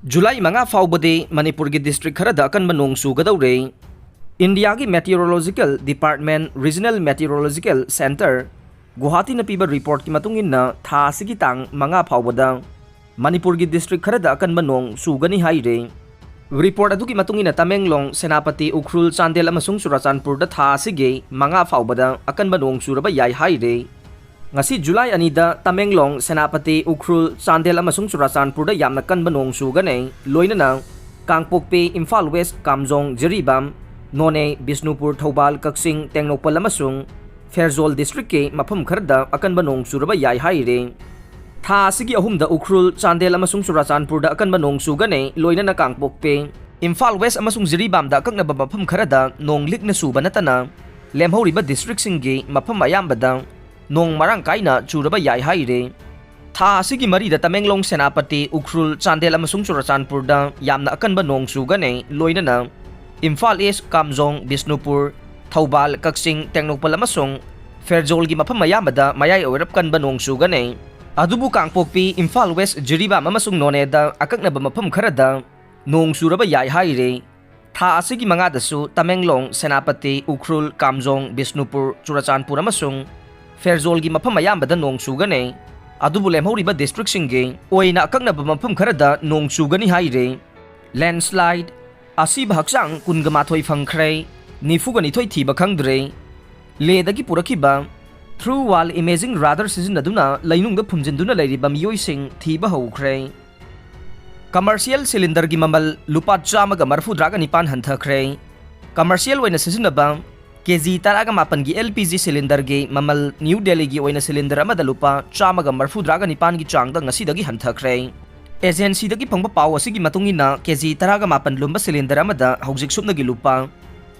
July manga faubade Manipur gi district kharada akanba nong sugadawre. India gi Meteorological Department Regional Meteorological Center Guwahati na piba report ki matungin na tha asigi tang manga faubada Manipur gi district kharada akanba nong sugani haire. Report adu ki matungin na Tamenglong, Senapati, Ukhrul, Chandel amasung Churachandpur da tha asigi manga faubada akanba nong suraba yai haire. Ngasi July anida Tamenglong, Senapati, Ukhrul, Chandel amasung Churachandpur da yamna kanba nong sugane loinana Kangpokpi, Imphal West, Kamjong, Jiribam, None, Bisnupur, Thoubal, Kaksing, Tengnopal amasung Ferjol district ke mafam kharda akanba nong suraba yai haire. Tha asigi ahumda Ukhrul, Chandel amasung Churachandpur da akanba nong sugane loinana Kangpokpi, Imphal West amasung Jiribam da akaknaba mafam kharada nong likna suba natana lemhoriba district singgi mafam ayambada nong marang kaina churaba yai haire. Tha asigi marida Tamenglong, Senapati, Ukhrul, Chandel amasung Churachandpur da yamna akanba nong sugane loinana Imphal East, Kamjong, Bisnupur, Thoubal, Kaksing, Tengnopal amasung Ferjol gi mafam ayambada mayai oirap kanba nong sugane. Adubu Kangpokpi, Imphal West, Jiribam amasung None da akaknaba mafam kharada nong suraba yai haire. Tha asigi manga dasu Tamenglong, Senapati, Ukhrul, Kamjong, Bisnupur, Churachandpur amasung Ferjol gi mafam ayambada nong sugane. Adubu lemhoriba district singgi oina akaknaba mafam kharada nong sugani haire. Landslide asiba haksang kungamathoi phangkhre nifugani thoi thiba khangdre ledagi purakiba through wall imaging radar sizinaduna lainungda phumjinduna leiriba miyoising thiba haukhre. Commercial cylinder gi mamal lupa chamaga marfudra ga nipan hanthakre. Commercial oina sizinaba KG taraga mapan gi LPG cylinder gi mamal New Delhi gi oina cylinder amada lupa chamaga marfudra ga nipan gi changda ngasidagi hanthakre. Agency dagi phangba paw asigi matungina KG taraga mapan lumba cylinder amada haujik supna gi lupa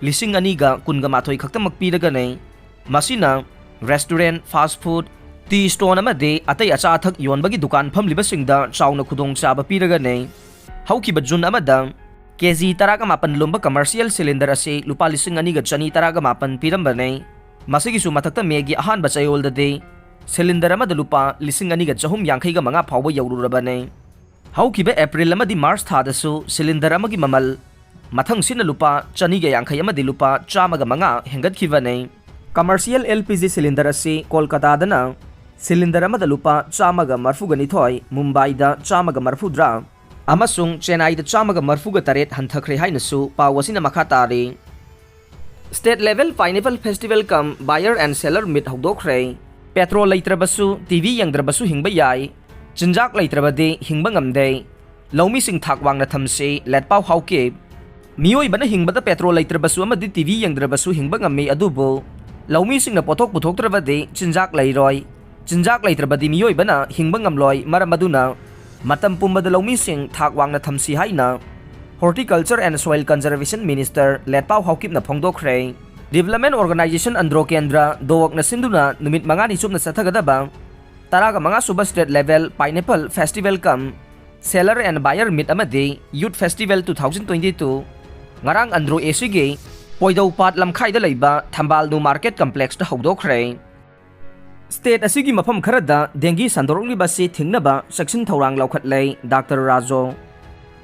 lising aniga kunga mathoi khaktamak piraga nei. Masina restaurant, fast food, tea store amade atai acha athak yonbagi dukan phamliba singda chauna khudong chaba piraga nei. Haukiba June amada KG taraga mapan lumba commercial cylinder ase lupa lising aniga chani taraga mapan piramba nei. Masigi su mathakta megi ahan ba chayol dade cylinder amada lupa lising aniga chahum yankhai ga manga phawba yawruraba nei. Haukiba April amadi March thadasu cylinder amagi mamal mathang sina lupa chani ga yankhai amadi lupa chamaga manga hengatkhiba nei. Commercial LPG cylinder ase Kolkata dana cylinder amada lupa chamaga marfuga nithoi, Mumbai da chamaga marfudra amasung Chennai da chamaga marfuga taret hanthakre hainasu pawasina makha tare. State level pineapple festival kam buyer and seller meet hogdokre. Petrol leitrabasu TV yangdrabasu hingba yai, chinjak leitrabade hingba ngamde. Laumi sing thakwang na thamse letpaw hauke. Miyoi bana hingbada petrol leitrabasu amadi TV yangdrabasu hingba ngamme adubo Laumi sing na pothok puthoktrabade chinjak leiroi. Chinjak leitrabadi miyoi bana hingba ngamloi maram aduna matam pumbada laumi sing thakwang na thamsi haina Horticulture and Soil Conservation Minister letpaw haukip na phongdokre. Development Organization Andhra Kendra dowak na sinduna numit manga ni na sathagadaba taraga mga suba state level pineapple festival kam seller and buyer meet amade Youth Festival 2022 ngarang Andhra Esige Poidaw pat lamkhai da leiba Thambal nu market complex da hogdokre. State asigi mafam kharada dengue sandorokli basi thingnaba section thorang laukhatlei Dr. Rajo.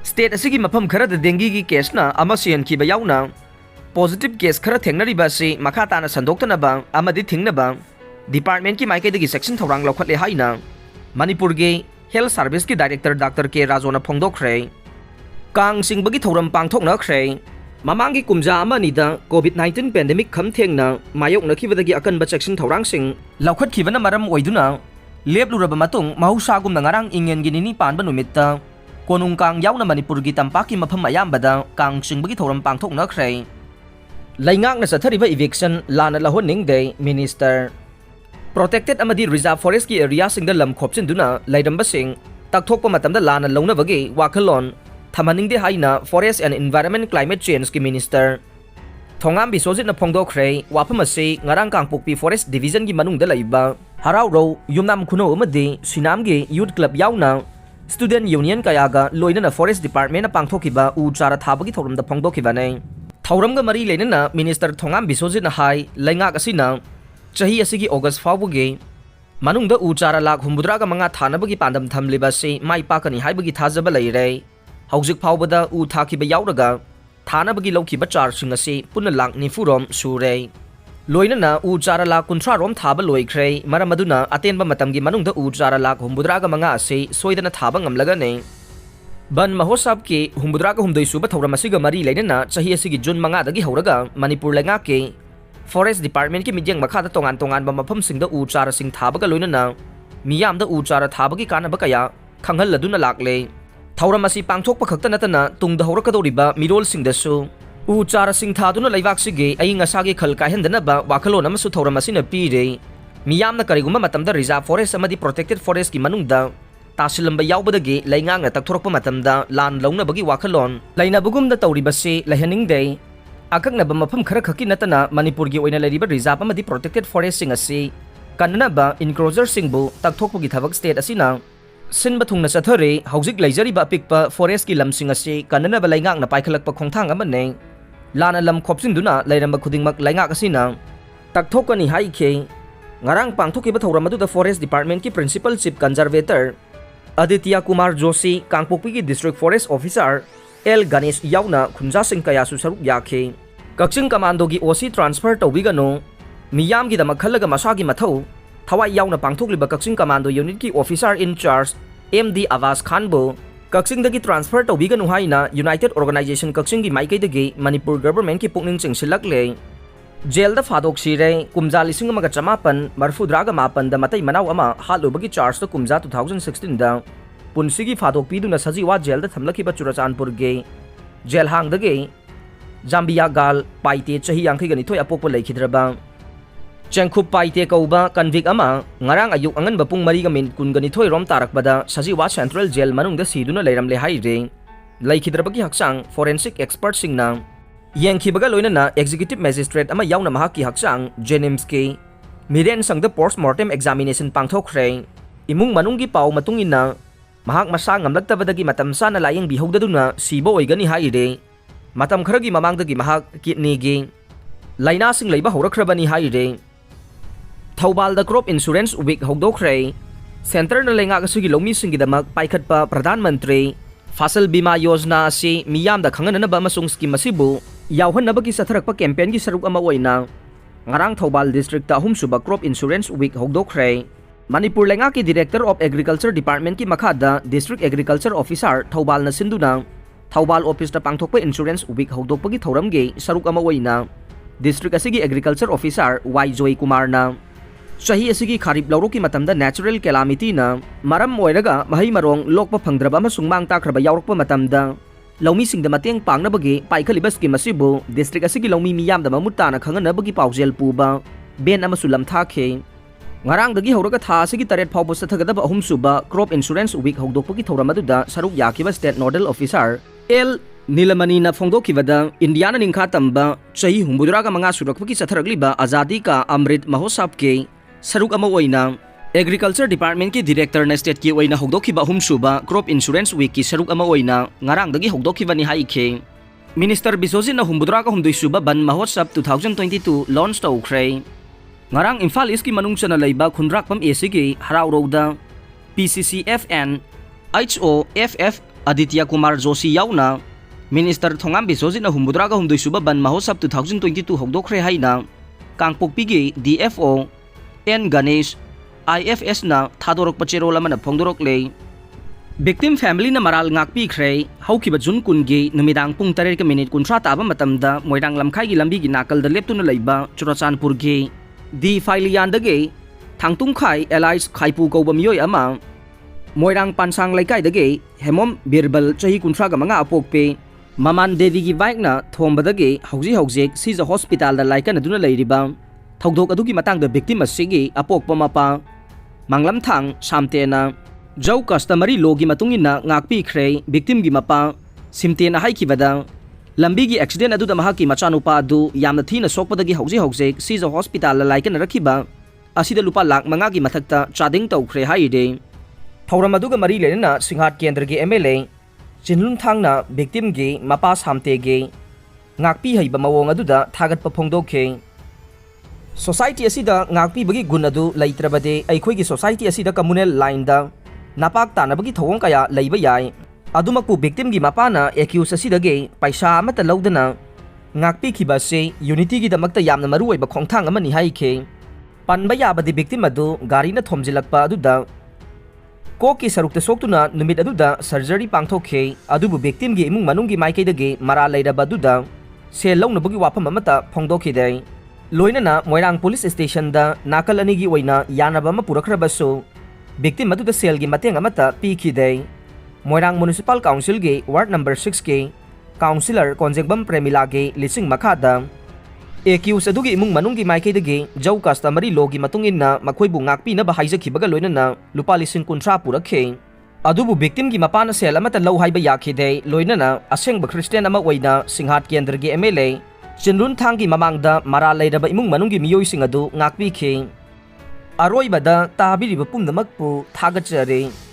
State asigi mafam kharada dengue gi case na amasian ki bayauna positive case khara thengnari basi makata na sandoktanaba amadi thingnaba department ki maikai dagi section thorang laukhatle haina Manipur ge health service ki director Dr. K Rajo na phongdokre. Kang singbagi thoram pangthokna khre. Mamangi kumja amanida COVID-19 pandemic khamthengna mayok nakhibadagi akanba section thorang sing laukhat khibana maram oiduna lepluraba matung mahusagum na ngarang ingen ginini panba numitta konungkang yauna Manipur gi tampaki mafam ayambada kang singbagi thoram pangthokna khre. Laingak na sathariba eviction lana lahonning day minister protected amadi reserve forest ki area singda lam khopchenduna lairamba sing takthokpa matamda lana launabagi wakhalon Thamaningde haina Forest and Environment Climate Change ki Minister Thongam Bisojit na phongdokre waphamase ngarang Kangpokpi Forest Division gi manungda laiba Harauro Yumnam Khuno amadi Sinam gi Youth Club yauna Student Union kayaga loinana Forest Department na pangthokiba u chara thabagi thoramda phongdokhiba nei. Thauramga mari leinana Minister Thongam Bisojit na hai laingak asina chahi asigi August fawbugi manungda u chara lakh 8 ga manga thanabagi pandam thamliba se mai pakani haibagi thajaba leire. Hauzik faubada u thakiba yauraga thanabagi lawkiba charjing asi punna lakh 90 rom sure. Loinana u chara lakh 30 rom thaba loikhre maram aduna atenba matamgi manungda u chara lakh humbudraga manga ase soidana thaba ngamlaga ne. Ban mahosab ke humbudraga humdoi suba thauram asiga mari lainana chahi asigi June manga dagi hauraga Manipur lenga ke Forest Department ki midyang makhada tongan ba mafam singda u chara sing thabaga loinana miyamda u chara thabagi kanaba kaya khanghal laduna lakle. Thauram asi pangthokpa khakta natana tungda haurakadoriba mirol singdasu u chara sing thaduna laibak sige ai ngasagi khal kaihendana ba wakhalon amasu thauram asina pire. Miyamna kariguma matamda reserve forest amadi protected forest ki manungda tasilamba yaubadagi laingang na takthorokpa matamda lan launabagi wakhalon lainabugumda tawribase lahaningde. Akaknaba mafam khara khaki natana Manipur gi oina lariba reserve amadi protected forest sing asi kananaba enclosure singbu takthokpagi thabak state asina sinba thungna chathare hauzik leijariba apikpa forest ki lamsing asi kananaba laingang na paikhalakpa khongthang amane lana lam khopsingduna lairamba khudingmak laingak asina takthokani haikhe ngarang pangthokiba thauram adu da forest department ki principal chief conservator Aditya Kumar Joshi Kangpokpi ki district forest officer L Ganesh yauna khunja sing kaya su saruk yakhe Kakching commando gi OC transfer tawbigano miyam gi damak khalaga masagi mathau thawai yauna pangthokliba Kakching commando unit ki officer in charge MD Avas Khan bo Kakching dagi transfer tawbigano haina United Organization Kakching gi maikai dagi Manipur government ki pukning chingsilakle Jail da fadok sire kumja 1958 marfudraga mapan da matai manaw ama halubagi charge to kumja 2016 da punsigi fadok piduna sajiwa jail da thamlakiba Churachandpur ge jail hang dage Zambia gal paite chahi yangkai gani thoi apokpa laikhidraba Chengkhup paite kauba convict ama ngarang ayuk angan bapung mari ga min kun gani thoi rom tarakbada sajiwa central jail manungda siduna leiramle haire laikhidrabagi haksang forensic expert singna Yangkibaga loinana executive magistrate ama yauna mahaki haksang Jenims ke miren sangda post-mortem examination pangthokre imung manunggi pau matungina mahak masa ngamlaktabadagi matam sana layang bihaudaduna sibo oigani haire matam kharagi mamangdagi mahak kidney ge laina sing leiba horakrabani haire Thoubal da crop insurance week hogdokre center na lenga kasugi lomi singi damak paikhatpa pradhan mantri fasal bima yojana asi miyam da khanganana ba masung scheme asibu yauhannabagi satharakpa campaign gi saruk ama oina ngarang Thoubal district ta humsuba crop insurance week hogdokre Manipur lenga ki director of agriculture department ki makhada district agriculture officer Thoubal na sinduna Thoubal office ta pangthokpa insurance week hogdokpagi thoram ge saruk ama oina district asigi agriculture officer Y Joy Kumar na Shahi asigi kharip lauroki matamda natural calamity na maram oiraga mahai marong lokpa phangdraba amasung mangtakraba yaurokpa matamda laumi singda mateng pangnabagi paikhaliba scheme asibu district asigi laumi miyamda mamutana khanganabagi paujel puba ben amasulam thakhe ngarang dagi horaga tha asigi taret phawbo sathagadaba ahumsuba crop insurance week hogdokpagi thoramadda saruk yakiba state nodal officer L Nilamani na phongdokibada Indiana ningkha tamba chahi humbuduraga manga surakpagi satharagliba azadi ka Amrit Mahosab ke saruk ama oina agriculture department ki director na state ki oina hogdokhiba humsuba crop insurance week ki saruk ama oina ngarang dagi hogdokhiba ni haikhe minister Biswajit na humbudraga humdoi suba ban mahosab 2022 launch tawkhre ngarang Imphal East ki manungchana leiba khunrakpam AC ki harau roda PCCFN HOFF Aditya Kumar Joshi yauna minister Thongam Biswajit na humbudraga humdoi suba ban mahosab 2022 hogdokre haina Kangpokpi gi DFO N Ganesh IFS na thadorok pachero lamana phongdorok le victim family na maral ngakpi khre haukiba June kungi numidang pung 3 minute kunthra taba matamda moirang lamkhai gi lambi gi nakal da leptuna leiba Churachandpur gi di failian dage thangtung khai allies khaipu ko bamioi ama moirang pansang laikai dage hemom birbal chahi kunthra ga manga apokpe maman devi gi bike na thombadage hauji sija hospital da laikan aduna leiriba Thogdok adugi matang da victim asigi apokpa mapa manglam thang samtena jau customary logi matungina ngakpi khre victim gi mapa simtena haikibada lambi gi accident adu da mahaki machanupa adu yamna thina sokpadagi hauji sija hospital la laikan rakhiba asida lupa lakh manga gi mathakta chading tawkhre haide thoram aduga mari lenna singhat kendra gi MLA Chinlun thangna victim gi mapa samte gi ngakpi haiba mawong adu da thagat pa phongdokhe Society asida ngakpi bagi gunadu laitrabade aikhoi gi society asida communal line da napak tanabagi thawong kaya leiba yai ꯑꯗꯨꯃꯛꯄꯨ ꯚꯤꯛꯇꯤꯝꯒꯤ ꯃꯄꯥꯅ ꯑꯦꯀ꯭ꯌꯨꯁ ꯑꯁꯤꯗꯒꯤ ꯄꯩꯁꯥ ꯑꯃꯠꯇ ꯂꯧꯗꯅ ꯉꯥꯛꯄꯤꯈꯤꯕ ꯑꯁꯤ ꯌꯨꯅꯤꯇꯤꯒꯤꯗꯃꯛꯇ ꯌꯥꯝꯅ ꯃꯔꯨꯑꯣꯏꯕ ꯈꯣꯡꯊꯥꯡ ꯑꯃꯅꯤ ꯍꯥꯏꯈꯤ꯫ ꯄꯟꯕ ꯌꯥꯕꯗꯤ ꯚꯤꯛꯇꯤꯝ ꯑꯗꯨ ꯒꯥꯔꯤꯅ ꯊꯣꯝꯖꯤꯜꯂꯛꯄ ꯑꯗꯨꯗ ꯀꯣꯛꯀꯤ ꯁꯔꯨꯛꯇ ꯁꯣꯛꯇꯨꯅ ꯅꯨꯃꯤꯠ ꯑꯗꯨꯗ ꯁꯔꯖꯔꯤ ꯄꯥꯡꯊꯣꯛꯈꯤ, ꯑꯗꯨꯕꯨ ꯚꯤꯛꯇꯤꯝꯒꯤ ꯏꯃꯨꯡ ꯃꯅꯨꯡꯒꯤ ꯃꯥꯏꯀꯩꯗꯒꯤ ꯃꯔꯥꯜ ꯂꯩꯔꯕ ꯑꯗꯨꯗ ꯁꯦꯜ ꯂꯧꯅꯕꯒꯤ ꯋꯥꯐꯝ ꯑꯃꯠꯇ ꯐꯣꯡꯗꯣꯛꯈꯤꯗꯦ꯫ ꯂꯣꯏꯅꯅ ꯃꯣꯏꯔꯥꯡ ꯄꯨꯂꯤꯁ ꯁ꯭ꯇꯦꯁꯟꯗ ꯅꯥꯀꯜ ꯑꯅꯤꯒꯤ ꯑꯣꯏꯅ ꯌꯥꯅꯕ ꯑꯃ ꯄꯨꯔꯛꯈ꯭ꯔꯕꯁꯨ ꯚꯤꯛꯇꯤꯝ ꯑꯗꯨꯗ ꯁꯦꯜꯒꯤ ꯃꯇꯦꯡ ꯑꯃꯠꯇ ꯄꯤꯈꯤꯗꯦ꯫ ꯃꯣꯏꯔꯥꯡ ꯃ꯭ꯌꯨꯅꯤꯁꯤꯄꯥꯜ ꯀꯥꯎꯟꯁꯤꯜꯒꯤ ꯋꯥꯔꯗ ꯅꯝꯕꯔ 6ꯀꯤ ꯀꯥꯎꯟꯁꯤꯂꯔ ꯀꯣꯟꯖꯦꯡꯕꯝ ꯄ꯭ꯔꯦꯃꯤꯂꯥꯒꯤ ꯂꯤꯆꯤꯡ ꯃꯈꯥꯗ ꯑꯦꯀ꯭ꯌꯨꯁ ꯑꯗꯨꯒꯤ ꯏꯃꯨꯡ ꯃꯅꯨꯡꯒꯤ ꯃꯥꯏꯀꯩꯗꯒꯤ ꯖꯧ ꯀꯁꯇꯃꯔꯤ ꯂꯣꯒꯤ ꯃꯇꯨꯡ ꯏꯟꯅ ꯃꯈꯣꯏꯕꯨ ꯉꯥꯛꯄꯤꯅꯕ ꯍꯥꯏꯖꯈꯤꯕꯒ ꯂꯣꯏꯅꯅ ꯂꯨꯄꯥ 50,000 ꯄꯨꯔꯛꯈꯤ꯫ ꯑꯗꯨꯕꯨ ꯚꯤꯛꯇꯤꯝꯒꯤ ꯃꯄꯥꯅ ꯁꯦꯜ ꯑꯃꯠꯇ ꯂꯧ ꯍꯥꯏꯕ ꯌꯥꯈꯤꯗꯦ꯫ ꯂꯣꯏꯅꯅ ꯑꯁꯦꯡꯕ ꯈ꯭ꯔꯤꯁꯇꯤꯌꯟ ꯑꯃ ꯑꯣꯏꯅ ꯁꯤꯡꯍꯥꯠ ꯀꯦꯟꯗ꯭ꯔꯒꯤ MLA ꯆꯤꯟꯔꯨꯟꯊꯥꯡꯒꯤ ꯃꯃꯥꯡꯗ ꯃꯔꯥꯜ ꯂꯩꯔꯕ ꯏꯃꯨꯡ ꯃꯅꯨꯡꯒꯤ ꯃꯤꯑꯣꯏꯁꯤꯡ ꯑꯗꯨ ꯉꯥꯛꯄꯤꯈꯤ꯫ ꯑꯔꯣꯏꯕꯗ ꯇꯥꯕꯤꯔꯤꯕ ꯄꯨꯝꯅꯃꯛꯄꯨ ꯊꯥꯒꯠꯆꯔꯤ꯫